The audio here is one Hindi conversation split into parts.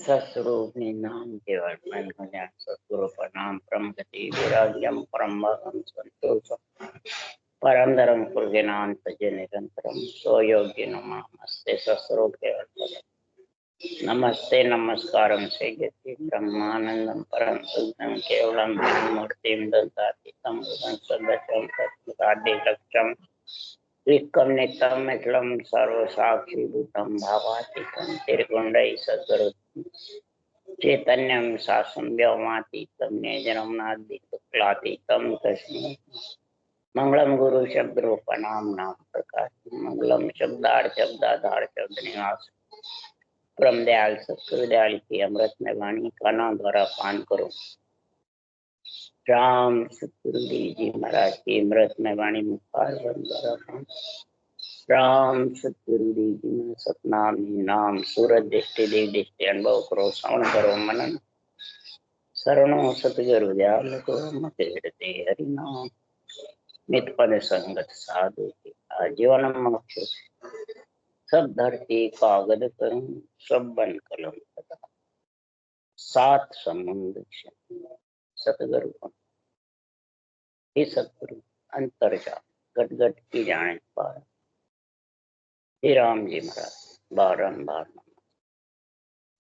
सस्वरूप नाम केवल मन कल्याण सद्गुरु प्रणाम परम गति विराग्यम परम भगम संतोष परम धर्म कुलज्ञान तजे निरंतरम सो योग्य नमस्ते सस्वरूप केवल नमस्ते नमस्कारम से गति ब्रह्मानंदम परम शुद्धम केवलम मूर्तिम दंतातीतम सदचम सत्कादि लक्ष्यम विक्रम नित्यम अखिलम सर्वसाक्षी भूतम भावातीतम त्रिगुंडई सद्गुरु चैतन्यम शासम व्योमातीतम निजनमनादिक्लातीतम तस्मै मंगलम गुरु शब्द रूप नाम नाम प्रकाश मंगलम शब्दार्थ शब्दाधार शब्द निवास परम दयाल सत्कृदयाल की अमृत में वाणी काना द्वारा पान करो। राम सतगुरुदेव जी महाराज की अमृत में वाणी मुखार द्वारा पान। राम सतगुरुदेव जी ने सतनाम नाम सूरज दृष्टि देव दृष्टि अनुभव करो श्रवण करो मनन शरणों सतगुरु दयाल को मत हृदय हरि नाम नित पद संगत साधु जीवन मोक्ष सब धरती कागद करूं सब बन कलम सात समुद्र सतगुरु हे सतगुरु अंतर जा गट गट की जाने पार। हे राम जी महाराज बारंबार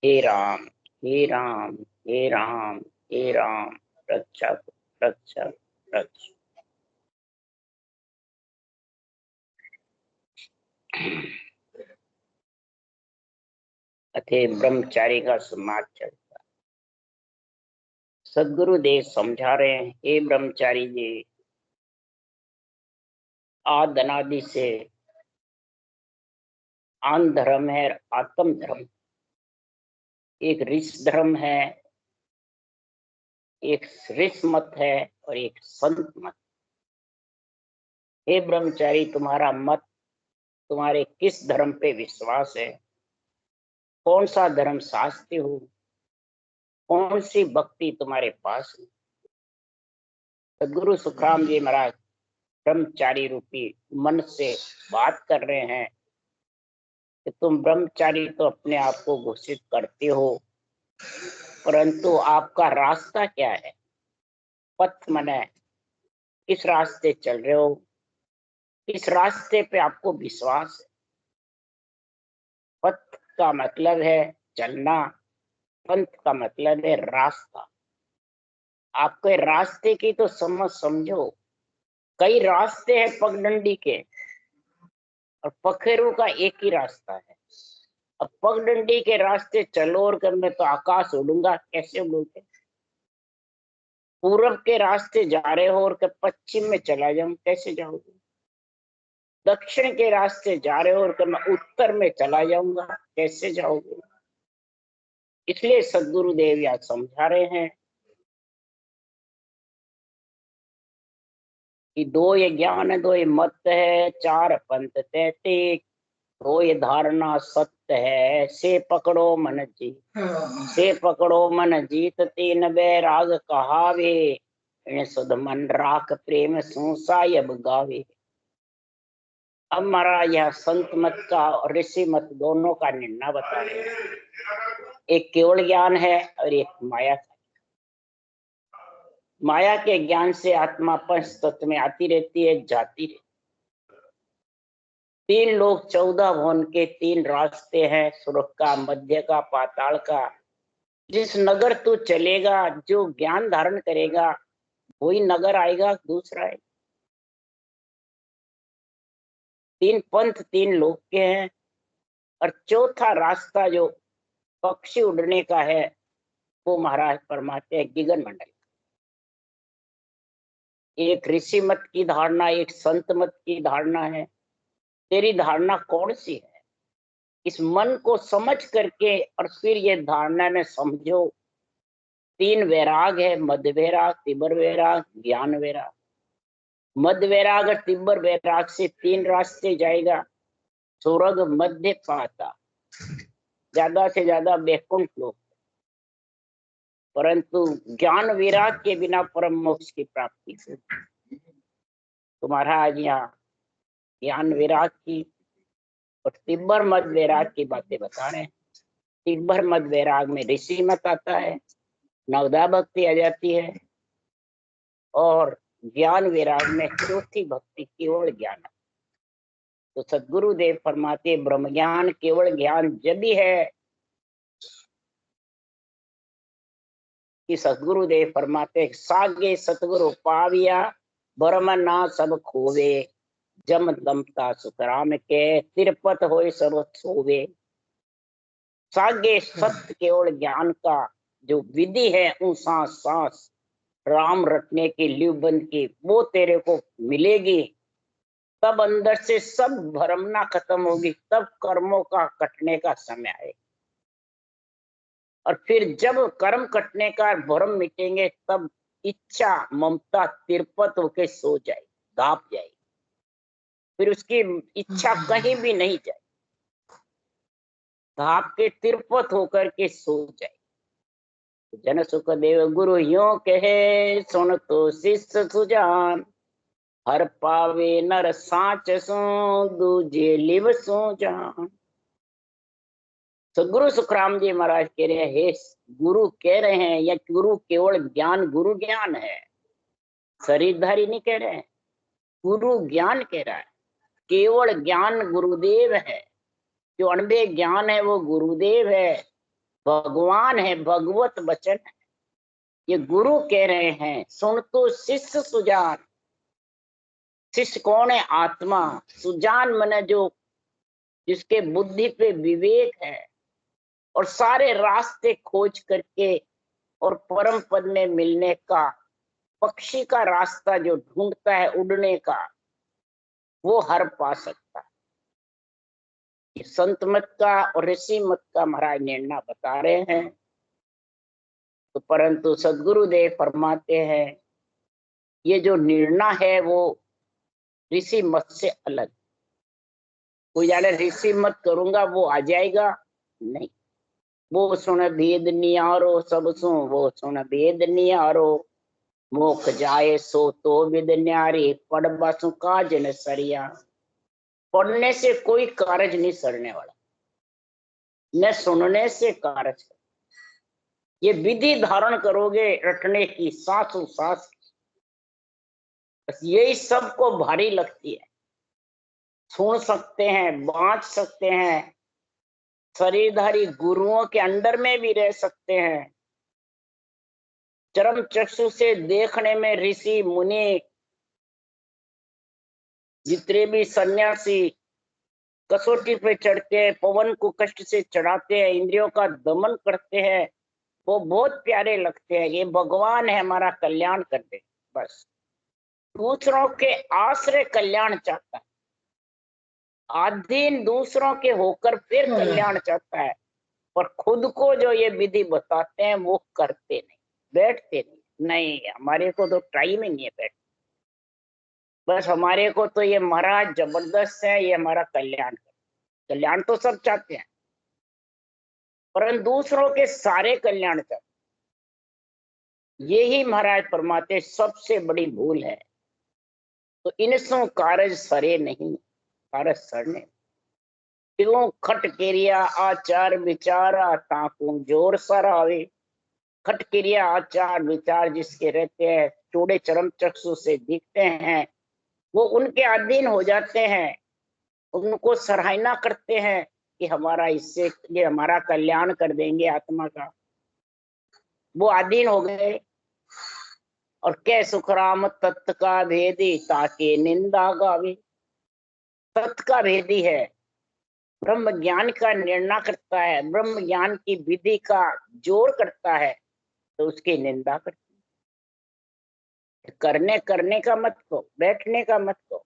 हे राम हे राम हे राम हे राम रक्षक रक्षक रक्षक। अथे ब्रह्मचारी का समाज चलता। सदगुरु देव समझा रहे हैं, हे ब्रह्मचारी जी आदि अनादि से आन धर्म है आत्म धर्म, एक ऋष धर्म है, एक ऋष मत है और एक संत मत। हे ब्रह्मचारी तुम्हारा मत, तुम्हारे किस धर्म पे विश्वास है, कौन सा धर्म शास्त्री हो, कौन सी भक्ति तुम्हारे पास है। सदगुरु सुखराम जी महाराज ब्रह्मचारी रूपी मन से बात कर रहे हैं कि तुम ब्रह्मचारी तो अपने आप को घोषित करते हो, परंतु आपका रास्ता क्या है, पथ मने किस रास्ते चल रहे हो, किस रास्ते पे आपको विश्वास है। पथ का मतलब है चलना, पंथ का मतलब है रास्ता। आपके रास्ते की तो समझो। कई रास्ते हैं पगडंडी के और पखेरु का एक ही रास्ता है। अब पगडंडी के रास्ते चलो और कर मैं तो आकाश उड़ूंगा, कैसे उड़ोगे। पूरब के रास्ते जा रहे हो और कर पश्चिम में चला जाऊं, कैसे जाओगे। दक्षिण के रास्ते जा रहे हो और कर मैं उत्तर में चला जाऊंगा, कैसे जाओगे। इसलिए सदगुरु देव यहाँ समझा रहे हैं कि दो ये ज्ञान है, दो ये मत है, चार पंथ 33, दो ये धारणा सत्य है। से पकड़ो मन जीत, से पकड़ो मन जीत, तीन बैराग कहावे, इन सुध मन राख प्रेम सूसा यब गावे। अब महाराज यह संत मत का और ऋषि मत दोनों का निर्णय बता रहे हैं। एक केवल ज्ञान है और एक माया का। माया के ज्ञान से आत्मा पंच तत्व में आती रहती है, जाती रहती। तीन लोग 14 भुवन के तीन रास्ते हैं, स्वर्ग का, मध्य का, पाताल का। जिस नगर तू चलेगा, जो ज्ञान धारण करेगा, वही नगर आएगा, दूसरा है। तीन पंथ तीन लोग के हैं और चौथा रास्ता जो पक्षी उड़ने का है वो महाराज फरमाते हैं गिगन मंडल। एक ऋषि मत की धारणा, एक संत मत की धारणा है। तेरी धारणा कौन सी है, इस मन को समझ करके और फिर ये धारणा में समझो। तीन वैराग है, मध्य वैराग, तीव्र वैराग, ज्ञान वैराग। मध्य वैराग और तीव्र वैराग से तीन रास्ते जाएगा, स्वर्ग, मध्य, पाताल, ज्यादा से ज्यादा वैकुंठ लोक। परंतु ज्ञान वैराग के बिना परम मोक्ष की प्राप्ति हो। तुम्हारा आज यहाँ ज्ञान वैराग की और तीव्र मध्य वैराग की बातें बता रहे हैं। तिब्बर मत वैराग में ऋषि मत आता है, नवदा भक्ति आ जाती है, और ज्ञान वैराग में चौथी भक्ति केवल ज्ञान। तो सदगुरुदेव फरमाते ब्रह्म ज्ञान केवल ज्ञान जब भी है कि सदगुरुदेव फरमाते सागे सतगुरु पाविया ब्रह्म ना सब खोवे, जम दमता सुखराम के तिरपत होए सब सोवे। सागे सत्य केवल ज्ञान का जो विधि है उन सांस सांस राम रटने की ल्यूबंद की वो तेरे को मिलेगी। तब अंदर से सब भ्रमना खत्म होगी, तब कर्मों का कटने का समय आएगा। और फिर जब कर्म कटने का भ्रम मिटेंगे तब इच्छा ममता तिरपत होके सो जाएगी, दाप जाएगी, फिर उसकी इच्छा कहीं भी नहीं जाए, धाप के तिरपत होकर के सो जाए। जन सुख देव गुरु यो कहे सुन तो शिष्य सुजान, हर पावे नर साच सो दूजे लिव सो जान। सदगुरु सुखराम जी महाराज कह रहे हैं, हे गुरु कह रहे हैं या गुरु केवल ज्ञान गुरु ज्ञान है, शरीरधारी नहीं कह रहे हैं, गुरु ज्ञान कह रहा है। केवल ज्ञान गुरुदेव है, जो अनबे ज्ञान है वो गुरुदेव है, भगवान है, भगवत वचन है, ये गुरु कह रहे हैं। सुन तो शिष्य सुजान, शिष्य कौन है? आत्मा। सुजान मन जो जिसके बुद्धि पे विवेक है और सारे रास्ते खोज करके और परम पद में मिलने का, पक्षी का रास्ता जो ढूंढता है उड़ने का, वो हर पा सकता है। ये संत मत का और ऋषि मत का महाराज निर्णय बता रहे हैं। तो परंतु सदगुरुदेव फरमाते हैं ये जो निर्णय है वो ऋषि मत से अलग। कोई जाने ऋषि मत करूंगा वो आ जाएगा, नहीं। वो सुन भेद नियारो सब सु, वो सुन भेद नियारो, मोख जाए सो तो विद न्यारी, पढ़ बसु काज न सरिया। पढ़ने से कोई कारज नहीं सरने वाला, न सुनने से कारज। ये विधि धारण करोगे रटने की, सांसों सांस, बस यही सबको भारी लगती है। सुन सकते हैं, बांट सकते हैं, शरीरधारी गुरुओं के अंडर में भी रह सकते हैं, चरम चक्षु से देखने में ऋषि मुनि जितने भी सन्यासी कसौटी पे चढ़ते हैं, पवन को कष्ट से चढ़ाते हैं, इंद्रियों का दमन करते हैं, वो बहुत प्यारे लगते हैं। ये भगवान है, हमारा कल्याण कर दे, बस। दूसरों के आश्रय कल्याण चाहता है, अधीन दूसरों के होकर फिर कल्याण चाहता है, पर खुद को जो ये विधि बताते हैं वो करते नहीं, बैठते नहीं, हमारे को तो टाइम ही नहीं है बैठ, बस हमारे को तो ये महाराज जबरदस्त है, ये हमारा कल्याण कर। कल्याण तो सब चाहते हैं, परंतु दूसरों के सारे कल्याण चाहते, यही महाराज फरमाते सबसे बड़ी भूल है। तो इनसों कारज सरे नहीं, कारज सरने क्यों खटकेरिया आचार विचारा, ताकू जोर सर आवे। खटकेरिया आचार विचार जिसके रहते हैं, चूड़े चरम चक्षु से दिखते हैं, वो उनके अधीन हो जाते हैं, उनको सराहना करते हैं कि हमारा इससे ये हमारा कल्याण कर देंगे आत्मा का, वो अधीन हो गए। और कै सुखराम तत्व का भेदी, ताके निंदा गावे। तत्व का भेदी है, ब्रह्म ज्ञान का निर्णय करता है, ब्रह्म ज्ञान की विधि का जोर करता है, तो उसकी निंदा करती है। करने का मत को, बैठने का मत को,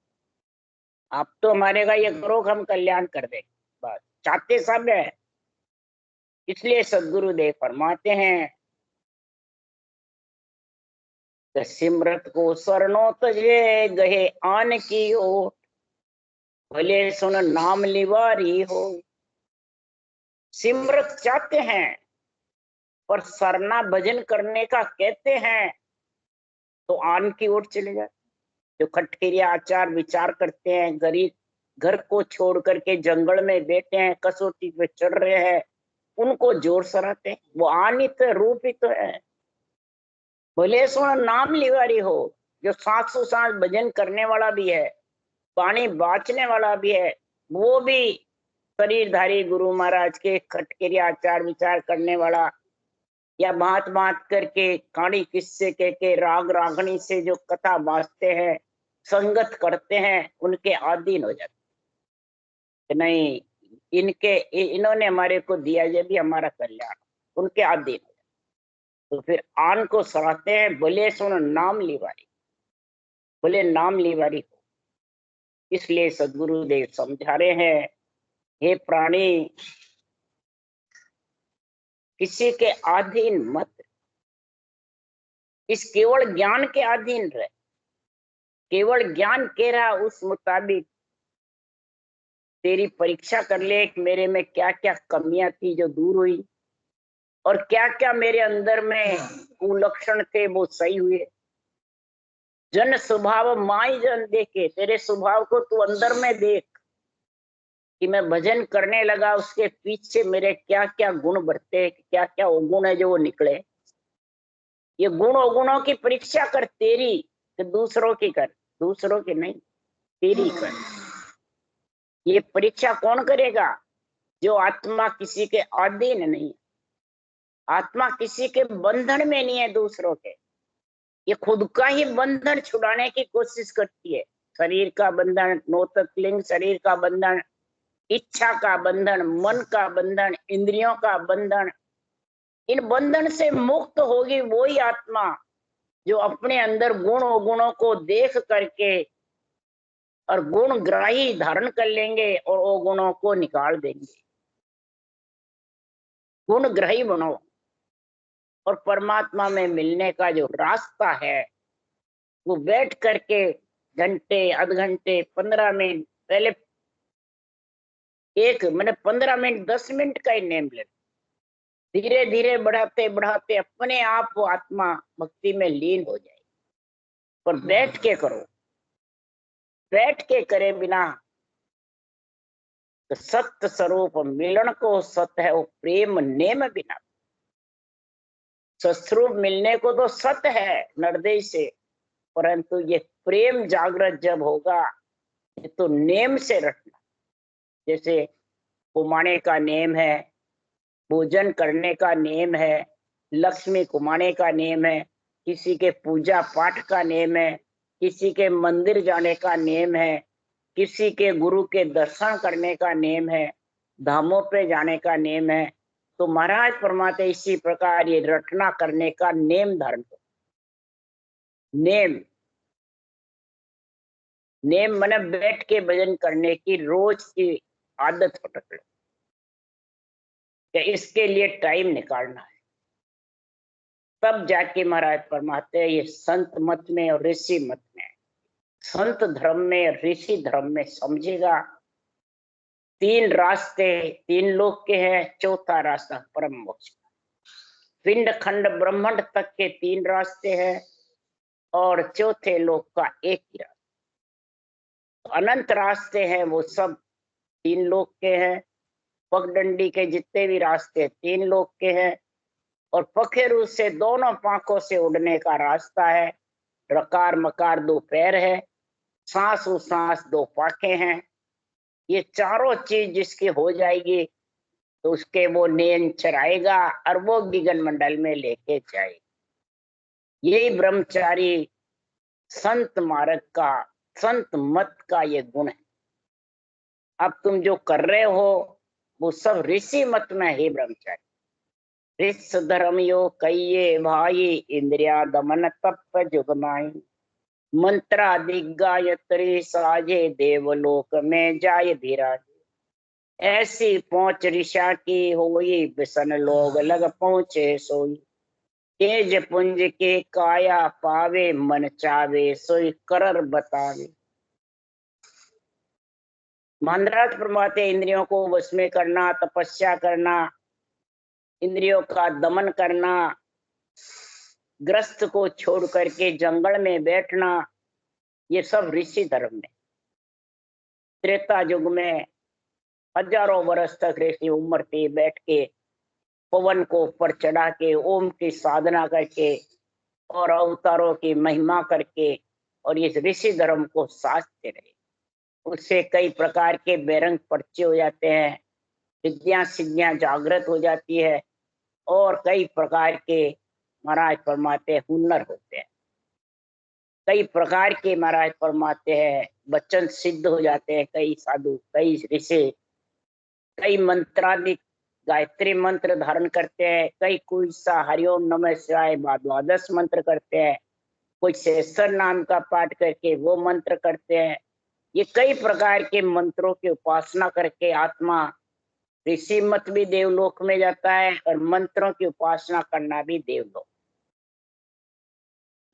आप तो हमारे का ये करो हम कल्याण कर दे, बस चाहते सब है। इसलिए सदगुरुदेव फरमाते हैं सिमरत को शरणों तजे, गहे आन की ओट, भले सुन नाम लिवारी हो। सिमरत चाहते हैं पर सरना भजन करने का कहते हैं तो आन की ओर चले जाते। जो खटखेरिया आचार विचार करते हैं, गरीब घर को छोड़ करके जंगल में बैठे हैं, कसौटी पे चढ़ रहे हैं, उनको जोर सराहते हैं। वो आनित रूप ही तो है। भले सो नाम लिवारी हो, जो सांसों सांस भजन करने वाला भी है, पानी बाँचने वाला भी है, वो भी शरीरधारी गुरु महाराज के खटकेरी आचार विचार करने वाला, या बात बात करके कहानी किस्से के राग रागनी से जो कथा बांचते हैं, संगत करते हैं, उनके अधीन हो जाते। नहीं, इन्होंने हमारे को दिया, ये भी हमारा कल्याण, उनके अधीन हो जाते। तो फिर आन को सराहते हैं, बोले सुन नाम लिवारी, बोले नाम लिवारी हो। इसलिए सदगुरुदेव समझा रहे हैं, हे प्राणी, किसी के अधीन मत, इस केवल ज्ञान के अधीन रहे। केवल ज्ञान कह रहा उस मुताबिक तेरी परीक्षा कर ले कि मेरे में क्या क्या कमियां थी जो दूर हुई, और क्या क्या मेरे अंदर में कुलक्षण थे वो सही हुए। जन स्वभाव माई जन देखे, तेरे स्वभाव को तू अंदर में देख कि मैं भजन करने लगा, उसके पीछे मेरे क्या क्या गुण बढ़ते, क्या क्या अवगुण है जो वो निकले। ये गुण अवगुणों की परीक्षा कर तेरी, कि दूसरों की कर, दूसरों की नहीं, तेरी कर। ये परीक्षा कौन करेगा? जो आत्मा किसी के अधीन नहीं, आत्मा किसी के बंधन में नहीं है दूसरों के। ये खुद का ही बंधन छुड़ाने की कोशिश करती है। शरीर का बंधन, नौतत्लिंग शरीर का बंधन, इच्छा का बंधन, मन का बंधन, इंद्रियों का बंधन। इन बंधन से मुक्त होगी वही आत्मा जो अपने अंदर गुण अवगुणों को देख करके और गुण ग्राही धारण कर लेंगे और अवगुणों को निकाल देंगे। गुण ग्राही बनो, और परमात्मा में मिलने का जो रास्ता है वो बैठ करके घंटे, आध घंटे, 15 मिनट, पहले एक मैंने 15 मिनट 10 मिनट का ही नेम ले, धीरे धीरे बढ़ाते बढ़ाते अपने आप वो आत्मा भक्ति में लीन हो जाए। पर बैठ के करो, बैठ के करे बिना तो सत्य स्वरूप मिलन को सत्य है वो प्रेम नेम बिना। सस्वरूप मिलने को तो सत्य है नरदेय से, परंतु ये प्रेम जागृत जब होगा ये तो नेम से रखना। जैसे कुमाने का नेम है, पूजन करने का नेम है, लक्ष्मी कुमाने का नेम है, किसी के पूजा पाठ का नेम है, किसी के मंदिर जाने का नेम है, किसी के गुरु के दर्शन करने का नेम है, धामों पे जाने का नेम है। तो महाराज परमात्मा इसी प्रकार ये रटना करने का नेम धारण करो। नेम, नेम मन बैठ के भजन करने की रोज की आदत पकड़ लो कि इसके लिए टाइम निकालना है। तब जाके महाराज परमात्मा ये संत मत में और ऋषि मत में, संत धर्म में और ऋषि धर्म में समझेगा। 3 रास्ते 3 लोक के हैं, चौथा रास्ता परम मोक्ष। पिंड खंड ब्रह्मांड तक के 3 रास्ते हैं और चौथे लोक का एक ही रास्ता। तो अनंत रास्ते हैं वो सब 3 लोक के हैं। पगडंडी के जितने भी रास्ते 3 लोक के हैं, और पखेरु से दोनों पांखों से उड़ने का रास्ता है। रकार मकार 2 पैर है, सांस उ सांस 2 पाखें हैं। ये चारों चीज जिसकी हो जाएगी तो उसके वो नैन चराएगा और वो गगन मंडल में लेके जाएगी। यही ब्रह्मचारी संत मार्ग का, संत मत का ये गुण है। अब तुम जो कर रहे हो वो सब ऋषि मत में ही ब्रह्मचारी। ऋष धर्म यो कहिए भाई, इंद्रिया दमन तप जुगमाई, मंत्रा दिग्गायत्री साजे, देवलोक में जाय धीराज। ऐसी पहुंच ऋषा की होई, बिसन लोग लग पहुंचे सोई। तेज पुंज के काया पावे, मन चावे सोई करर बतावे। मंदराज परमात्मा इंद्रियों को वश में करना, तपस्या करना, इंद्रियों का दमन करना, ग्रस्त को छोड़ करके जंगल में बैठना, ये सब ऋषि धर्म में। त्रेता युग में हजारों वर्ष तक ऋषि उम्र पे बैठ के पवन को ऊपर चढ़ा के ओम की साधना करके और अवतारों की महिमा करके और इस ऋषि धर्म को साधते रहे। उससे कई प्रकार के बेरंग पर्चे हो जाते हैं, विद्या सिद्धियां जागृत हो जाती है और कई प्रकार के महाराज फरमाते हुनर होते हैं, कई प्रकार के महाराज फरमाते हैं वचन सिद्ध हो जाते हैं। कई साधु, कई ऋषि, कई मंत्रादि गायत्री मंत्र धारण करते हैं, कई कोई सा हरिओम नमः शिवाय द्वादश मंत्र करते हैं, कोई शेषर नाम का पाठ करके वो मंत्र करते हैं। ये कई प्रकार के मंत्रों की उपासना करके आत्मा ऋषि मत भी देवलोक में जाता है और मंत्रों की उपासना करना भी देवलोक।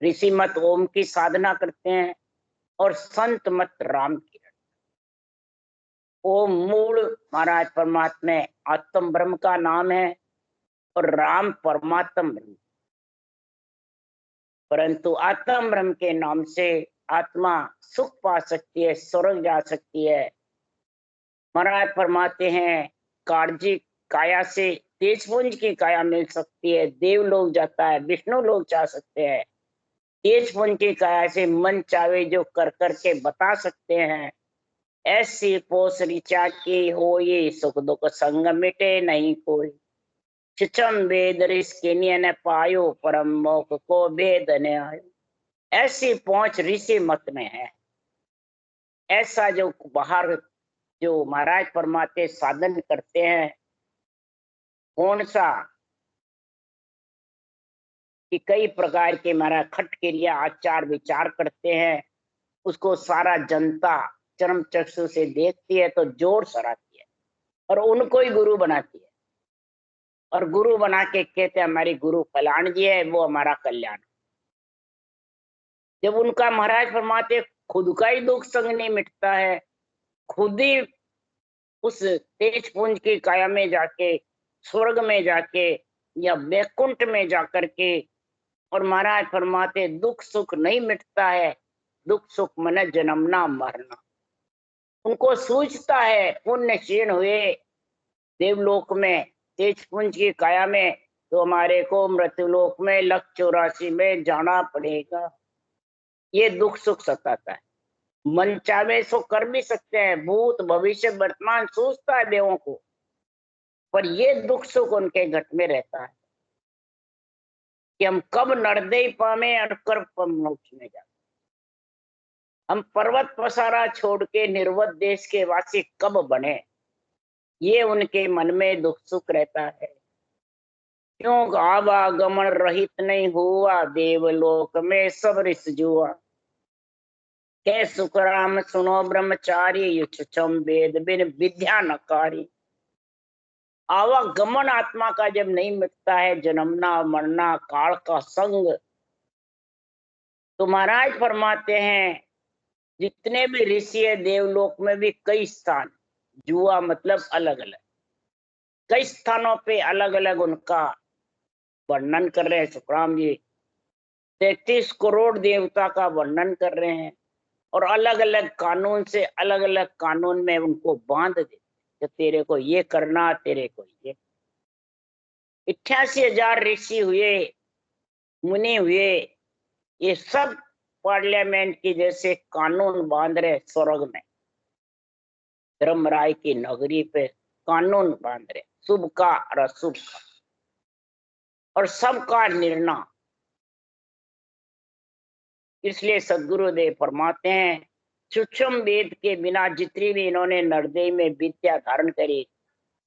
ऋषि मत ओम की साधना करते हैं और संत मत राम की। ओम मूल महाराज परमात्मा आत्म ब्रह्म का नाम है और राम परमात्म ब्रह्म, परंतु आत्म ब्रह्म के नाम से आत्मा सुख पा सकती है, स्वर्ग जा सकती है। महाराज फरमाते हैं कार्जी काया से तेजपुंज की काया मिल सकती है, देव लोग जाता है, विष्णु लोग जा सकते हैं। तेजपुंज की काया से मन चावे जो कर करके बता सकते हैं। ऐसी पोस ऋचा की हो ये सुख दुख संग मिटे नहीं कोई, शिचम वेद ऋष न पायो परम मोक्ष को वेद न आयो। ऐसी पहुंच ऋषि मत में है। ऐसा जो बाहर जो महाराज परमात्मा साधन करते हैं, कौन सा कि कई प्रकार के महाराज खट क्रिया आचार विचार करते हैं, उसको सारा जनता चरम चक्षु से देखती है तो जोर सराहती है और उनको ही गुरु बनाती है और गुरु बना के कहते हैं हमारी गुरु कल्याण जी है, वो हमारा कल्याण। जब उनका महाराज फरमाते खुद का ही दुख संग नहीं मिटता है, खुद ही उस तेज पुंज की काया में जाके स्वर्ग में जाके या वैकुंठ में जाकर के और महाराज फरमाते दुख सुख नहीं मिटता है, दुख सुख मन जन्मना मरना। उनको सूझता है पुण्य क्षीण हुए देवलोक में तेज पुंज की काया में तो हमारे को मृत्युलोक में 184 में जाना पड़ेगा। ये दुख सुख सताता है। मन चाहे सो कर भी सकते हैं, भूत भविष्य वर्तमान सूझता है देवों को, पर ये दुख सुख उनके घट में रहता है कि हम कब नरदेय पावे और कब मोक्ष में जाए। हम पर्वत पसारा छोड़ के निर्वत देश के वासी कब बने, ये उनके मन में दुख सुख रहता है। क्यों आवागमन रहित नहीं हुआ देवलोक में सब ऋष जुआ, के सुखराम सुनो ब्रह्मचारी युचम वेद बिन विद्या नकारी। आवागमन आत्मा का जब नहीं मिटता है, जन्मना मरना काल का संग, तो महाराज फरमाते हैं जितने भी ऋषि है देवलोक में भी कई स्थान, जुआ मतलब अलग अलग, कई स्थानों पे अलग अलग उनका वर्णन कर रहे हैं। सुखराम जी 33 करोड़ देवता का वर्णन कर रहे हैं और अलग अलग कानून से अलग अलग कानून में उनको बांध देते कि तेरे को ये करना, तेरे को ये। 88,000 ऋषि हुए, मुनि हुए, ये सब पार्लियामेंट की जैसे कानून बांध रहे स्वर्ग में, धर्मराय की नगरी पे कानून बांध रहे, शुभ का और अशुभ का और सबका निर्णय। इसलिए सदगुरुदेव फरमाते हैं सूक्ष्म वेद के बिना जितनी भी इन्होंने नरदेय में विद्या धारण करी,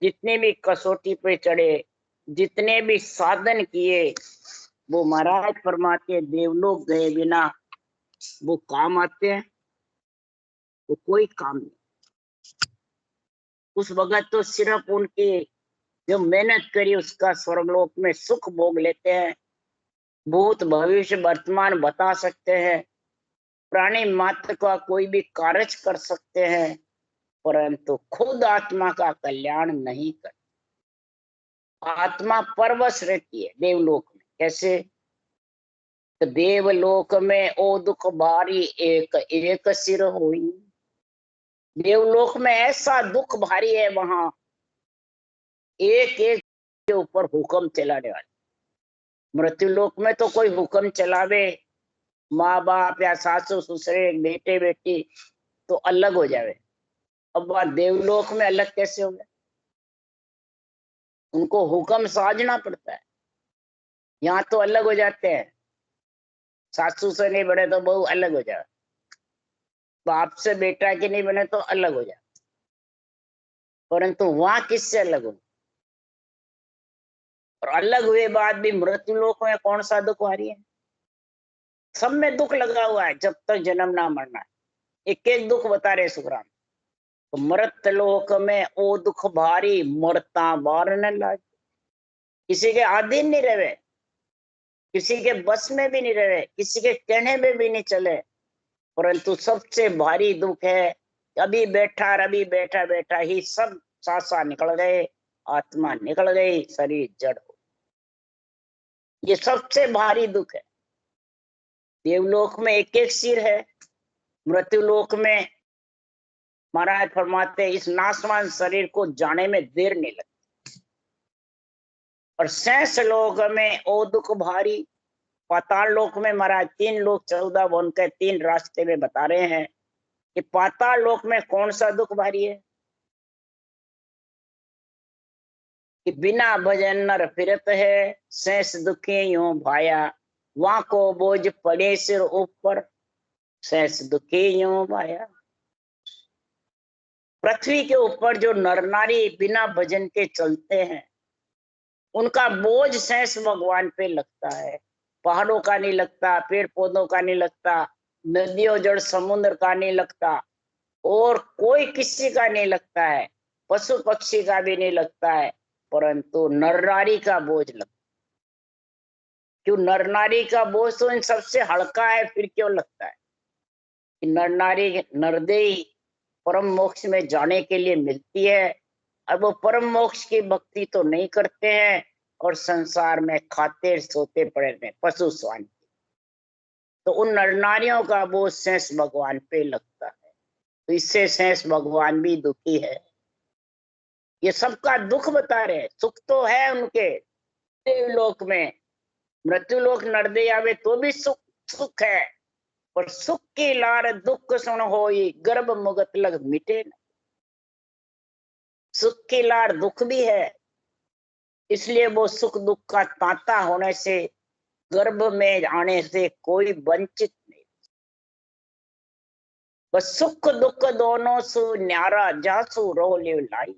जितने भी कसौटी पे चढ़े, जितने भी साधन किए, वो महाराज फरमाते देवलोक गए बिना वो काम आते हैं, वो कोई काम नहीं। उस वक्त तो सिर्फ उनकी जो मेहनत करी उसका स्वर्गलोक में सुख भोग लेते हैं, भूत भविष्य वर्तमान बता सकते हैं, प्राणी मात्र का कोई भी कार्य कर सकते हैं, परंतु खुद आत्मा का कल्याण नहीं करते। आत्मा परवश रहती है देवलोक में। कैसे? तो देवलोक में ओ दुख भारी एक एक सिर होई। देवलोक में ऐसा दुख भारी है, वहां एक एक के ऊपर ऊपर हुक्म चलाने वाले। मृत्यु लोक में तो कोई हुक्म चलावे, माँ बाप या सासू ससुरे बेटे बेटी तो अलग हो जावे, अब वह देवलोक में अलग कैसे हो गए? उनको हुक्म साझना पड़ता है। यहाँ तो अलग हो जाते हैं, सासू से नहीं बने तो बहू अलग हो जाए, बाप से बेटा के नहीं बने तो अलग हो जाए, परंतु वहां किससे अलग हो? और अलग हुए बाद भी मृत्यु लोक में कौन सा दुख आ रही है? सब में दुख लगा हुआ है जब तक जन्म ना मरना है। एक एक दुख बता रहे सुखराम। तो मृत लोक में ओ दुख भारी, मरता बार न लाज। किसी के अधीन नहीं रहे, किसी के बस में भी नहीं रहे, किसी के कहने में भी नहीं चले, परंतु सबसे भारी दुख है अभी बैठा बैठा ही सब सांसा निकल गए, आत्मा निकल गई, शरीर जड़ हो। ये सबसे भारी दुख है। देवलोक में एक एक सिर है, मृत्यु लोक में महाराज फरमाते इस नाशवान शरीर को जाने में देर नहीं लगती। और शेष लोक में ओ दुख भारी, पाताल लोक में महाराज 3 लोक 14 वन के 3 रास्ते में बता रहे हैं कि पाताल लोक में कौन सा दुख भारी है कि बिना भजन नर फिरत है, शेष दुखी यूं भाया, वहां को बोझ पड़े सिर ऊपर, शेष दुखी यूं भाया। पृथ्वी के ऊपर जो नर नारी बिना भजन के चलते हैं उनका बोझ शेष भगवान पे लगता है। पहाड़ों का नहीं लगता, पेड़ पौधों का नहीं लगता, नदियों जड़ समुद्र का नहीं लगता, और कोई किसी का नहीं लगता है, पशु पक्षी का भी नहीं लगता है, परंतु नर नारी का बोझ लगता। क्यों? नर नारी का बोझ तो इन सबसे हल्का है, फिर क्यों लगता है? कि नर नारी नरदेही परम मोक्ष में जाने के लिए मिलती है, अब वो परम मोक्ष की भक्ति तो नहीं करते हैं और संसार में खाते सोते पड़े रहते पशु स्वान। तो उन नर नारियों का बोझ शेष भगवान पे लगता है, तो इससे शेष भगवान भी दुखी है। ये सबका दुख बता रहे। सुख तो है उनके देवलोक में, मृत्यु लोक नरदे आवे तो भी सुख सुख है, और सुख की लार दुख सुन होई, गर्भ मुगत लग मिटे न। सुख की लार दुख भी है, इसलिए वो सुख दुख का तांता होने से, गर्भ में आने से कोई वंचित नहीं। बस सुख दुख दोनों सु न्यारा, जासु रो लिव लाई,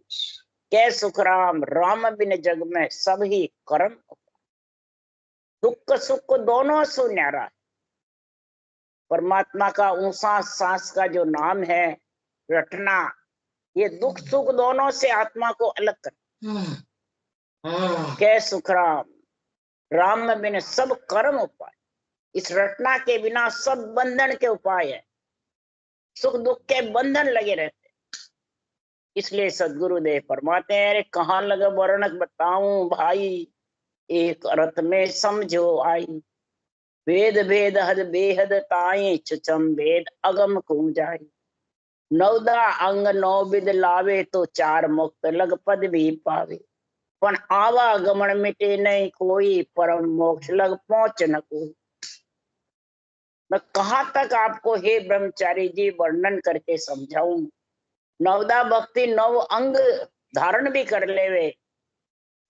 कै सुख राम राम बिन जग में सब ही कर्म। दुख सुख दोनों सु न्यारा है। परमात्मा का ऊंचा सांस का जो नाम है रटना, ये दुख सुख दोनों से आत्मा को अलग कर। कै सुख राम बिन सब कर्म उपाय। इस रटना के बिना सब बंधन के उपाय है, सुख दुख के बंधन लगे रहते। इसलिए सदगुरुदेव फरमाते हैं, अरे कहाँ लगा वर्णक बताऊं भाई, एक अर्थ में समझो आई, वेद भेद हद बेहद ताई, चुचम वेद अगम को जाई, नवदा अंग नौ विद लावे, तो 4 मुक्त लग पद भी पावे, पण आवागमन मिटे नहीं कोई, परम मोक्ष लग पहुंच न कोई। मैं कहाँ तक आपको हे ब्रह्मचारी जी वर्णन करके समझाऊं। नवदा भक्ति 9 अंग धारण भी कर लेवे,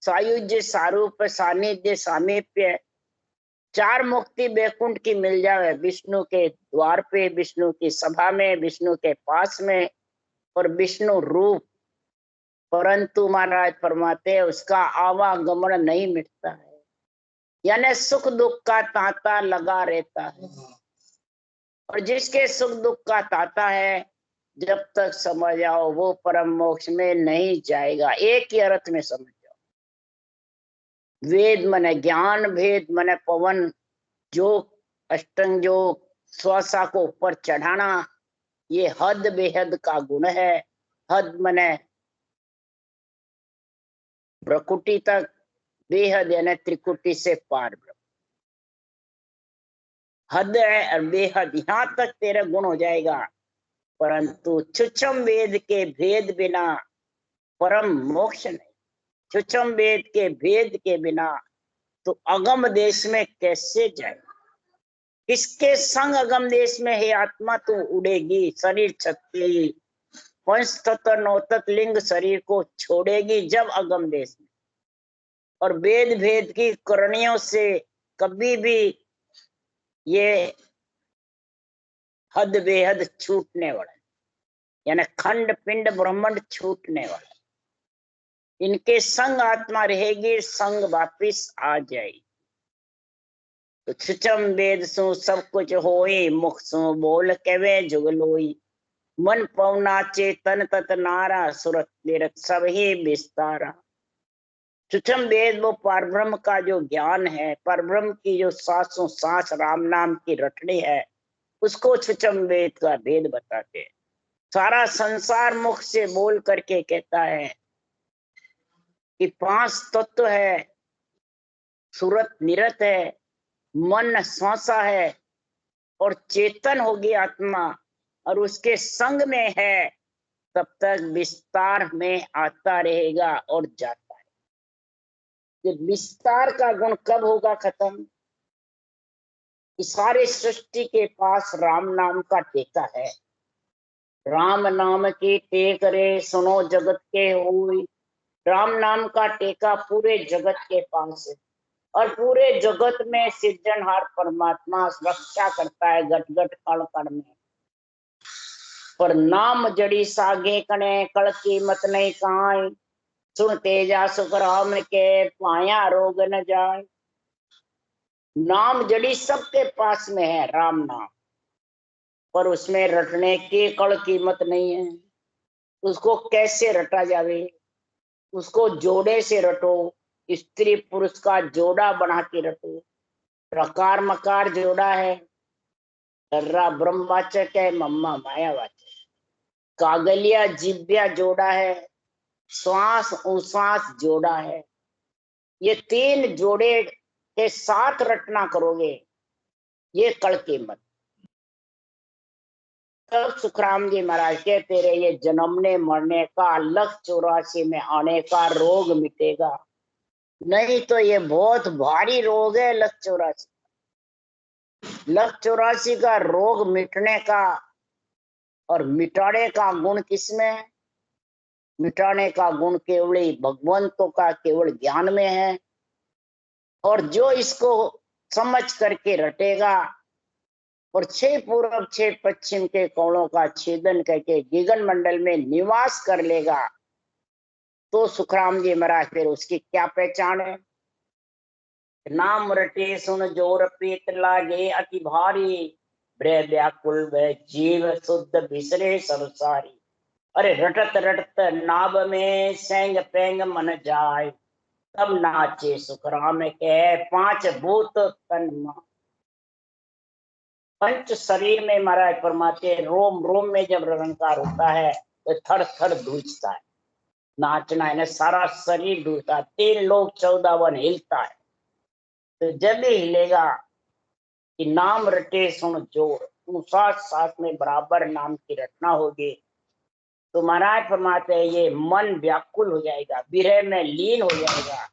सायुज्य सारूप सानिध्य सामीप्य, 4 मुक्ति बैकुंठ की मिल जावे, विष्णु के द्वार पे, विष्णु की सभा में, विष्णु के पास में, और विष्णु रूप। परंतु महाराज फरमाते हैं उसका आवागमन नहीं मिटता है, यानी सुख दुख का तांता लगा रहता है। और जिसके सुख दुख का तांता है, जब तक समझ आओ वो परम मोक्ष में नहीं जाएगा। एक ही अर्थ में समझ जाओ, वेद मने ज्ञान, भेद मने पवन, जो अष्टंग जो स्वसा को ऊपर चढ़ाना, ये हद बेहद का गुण है। हद मने प्रकुटी तक, बेहद यानी त्रिकुटी से पार ब्रह्म। हद है और बेहद, यहां तक तेरा गुण हो जाएगा, परंतु छुच्छम वेद के भेद बिना परम मोक्ष नहीं। सूक्ष्म वेद के भेद के बिना तो अगम देश में कैसे जाए? किसके संग अगम देश में है आत्मा तो उड़ेगी, शरीर छत्ती पंच तत्व नौतत लिंग शरीर को छोड़ेगी जब अगम देश में। और वेद भेद की करणियों से कभी भी ये हद बेहद छूटने वाला, यानी खंड पिंड ब्रह्मांड छूटने वाला। इनके संग आत्मा रहेगी, संग वापिस आ जाएगी। तो छुचम वेद सु सब कुछ होई, मुख सु बोल केवे जुगलोई। मन पवना चेतन तत नारा, सुरत निरत सब ही विस्तारा। छुचम वेद वो परब्रह्म का जो ज्ञान है, परब्रह्म की जो सांसों सांस राम नाम की रटनी है, उसको छुचम वेद का भेद बताते हैं। सारा संसार मुख से बोल करके कहता है कि पांच तत्व है, सूरत निरत है, मन श्वासा है और चेतन होगी आत्मा, और उसके संग में है, तब तक विस्तार में आता रहेगा और जाता है। ये विस्तार का गुण कब होगा खत्म? इस सारे सृष्टि के पास राम नाम का टेका है। राम नाम की टेक रे सुनो जगत के हुई। राम नाम का टेका पूरे जगत के पास है, और पूरे जगत में सृजनहार परमात्मा रक्षा करता है गट गट कण कण में। पर नाम जड़ी सागे कने, कल की मत नहीं काई। सुन तेजा सुख राम के, पाया रोग न जाए। नाम जड़ी सबके पास में है, राम नाम, पर उसमें रटने की कल कीमत नहीं है। उसको कैसे रटा जावे? उसको जोड़े से रटो, स्त्री पुरुष का जोड़ा बना के रटो। प्रकार मकार जोड़ा है, कर्रा ब्रह्मवाचक है, मम्मा मायावाचक। कागलिया जिव्या जोड़ा है, श्वास उश्वास जोड़ा है। ये तीन जोड़े के साथ रटना करोगे, ये कल कीमत। तब सुखराम जी महाराज के तेरे ये जन्मने मरने का, 184 में आने का रोग मिटेगा। नहीं तो ये बहुत भारी रोग है 184। 184 का रोग मिटने का और मिटाने का गुण किसमें? मिटाने का गुण केवल भगवंतों का केवल ज्ञान में है। और जो इसको समझ करके रटेगा और 6 पूर्व 6 पश्चिम के कोणों का छेदन करके गगन मंडल में निवास कर लेगा, तो सुखराम जी महाराज फिर उसकी क्या पहचान है? नाम रटे सुन जोर पीत लागे अति भारी, ब्रह व्याकुल वह जीव शुद्ध बिसरे संसारी। अरे रटत रटत नाभ में सेंग पेंग मन जाए, तब नाचे सुखराम के 5 भूत तन मन। पंच शरीर में महाराज परमात्मा रोम रोम में जब रंकार होता है तो थर थर धूजता है। नाचना है ना, सारा शरीर धूजता है, 3 लोग 14 वन हिलता है। तो जब भी हिलेगा कि नाम रटे सुन जोर, तू साथ साथ में बराबर नाम की रटना होगी, तो महाराज परमात्मा ये मन व्याकुल हो जाएगा, विरह में लीन हो जाएगा,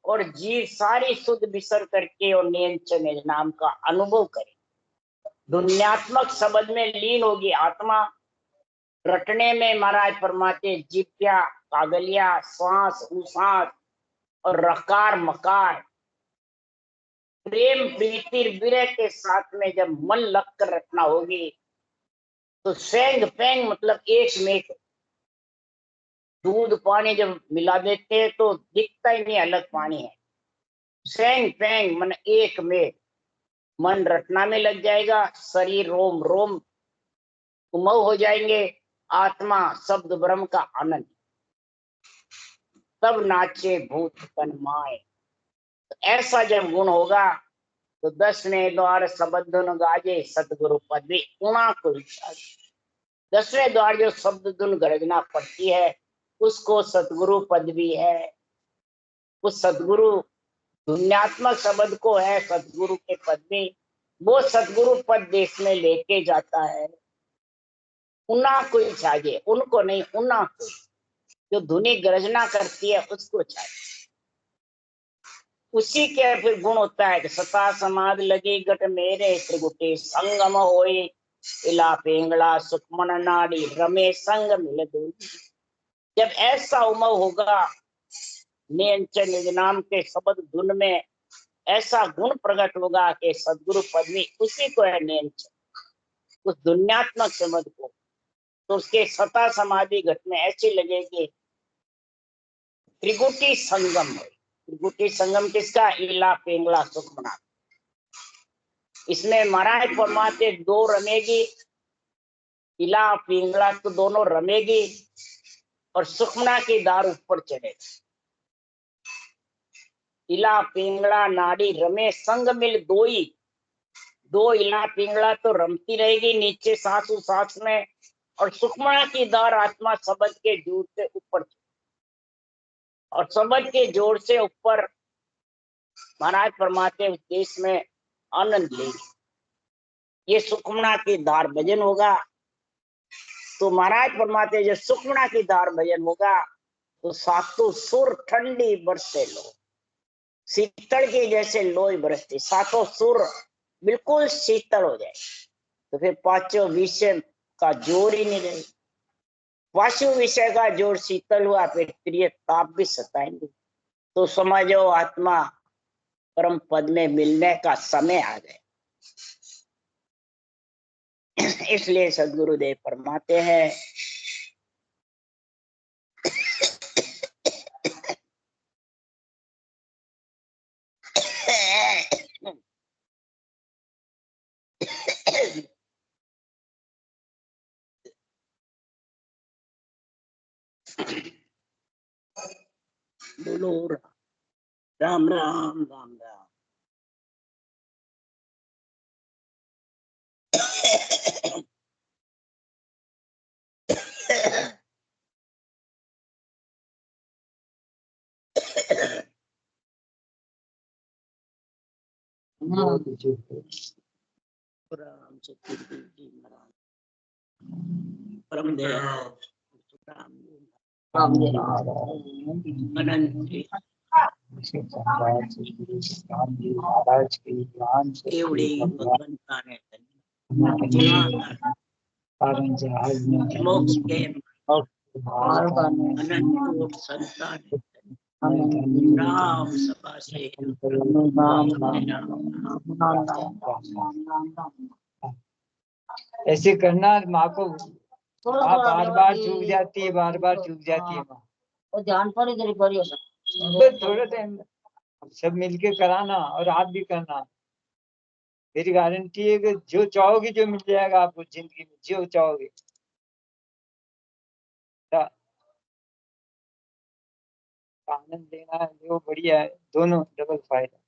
और जीव सारी शुद्ध बिसर करके और नियंत्रण में नाम का अनुभव करे। दुनियात्मक शब्द में लीन होगी आत्मा। रटने में महाराज परमात्मा जिप्या कागलिया श्वास उश्वास और रकार मकार प्रेम प्रीति विरह के साथ में जब मन लगकर रटना होगी, तो सेंग पेंग मतलब एक में दूध पानी जब मिला देते हैं तो दिखता ही नहीं अलग पानी है। सेंग पेंग मन एक में, मन रटना में लग जाएगा, शरीर रोम रोम उमव हो जाएंगे, आत्मा शब्द ब्रह्म का आनंद। तब नाचे भूत तन माए। तो ऐसा जब गुण होगा तो 10वें द्वार शब्द धुन गाजे, सतगुरु पदवी उणा को 10वें द्वार जो शब्द धुन गर्जना पड़ती है, उसको सतगुरु पदवी है। उस सतगुरु धुन्यात्मक शब्द को है सतगुरु के पद में, वो सतगुरु पद देश में लेके जाता है। उना कोई चाहिए, उनको नहीं, उना कोई। जो धुनी गर्जना करती है उसको चाहिए। उसी के फिर गुण होता है कि सता समाध लगी गट मेरे, त्रिगुटी संगम होई, इला पिंगला सुखमन नाड़ी रमे संग मिल दो। जब ऐसा उमंग होगा निज नाम के शब्द धुन में, ऐसा गुण प्रकट होगा कि सदगुरु पदवी उसी को है नियंच, उस दुन्यात्मक शब्द को, तो उसके सता समाधि घट में ऐसी लगेगी त्रिगुटी संगम है। त्रिगुटी संगम किसका? इला पिंगला सुखमना। इसमें महाराज फरमाते दो रमेगी, इला पिंगला तो दोनों रमेगी और सुखमना की दार ऊपर चढ़ेगी। इला पिंगला नाड़ी रमे संग मिल दोई, दो इला पिंगला तो रमती रहेगी नीचे सांस सांस में, और सुखमना की दार आत्मा शब्द के जोर से ऊपर, और शब्द के जोर से ऊपर महाराज फरमाते उस देश में आनंद लेगी। ये सुखमना की दार भजन होगा। तो महाराज फरमाते जो सुखमना की दार भजन होगा तो सातों सुर ठंडी बरसे लो, शीतल के जैसे लोई बरसती, सातों सुर बिल्कुल शीतल हो जाए। तो फिर पांचों विषय का जोर ही नहीं रहे। वासु विषय का जोर शीतल हुआ, फिर प्रिय ताप भी सताएंगे। तो समझो आत्मा परम पद में मिलने का समय आ गया। इसलिए सदगुरुदेव फरमाते हैं बोलो राम राम राम राम। राम सतगुरु जी महाराज परम दयाल मोक्ष के अनंत संतान राम सभा से ऐसे करना माँ को बार बार चूक जाती है, बार बार चूक जाती है माँ। और ध्यान पर इधर करियो थोड़ा टाइम सब मिलके कराना और आप भी करना। मेरी गारंटी है कि जो चाहोगे जो मिल जाएगा आपको जिंदगी में, जो चाहोगे। आनंद लेना है वो बढ़िया है, दोनों डबल फायदा।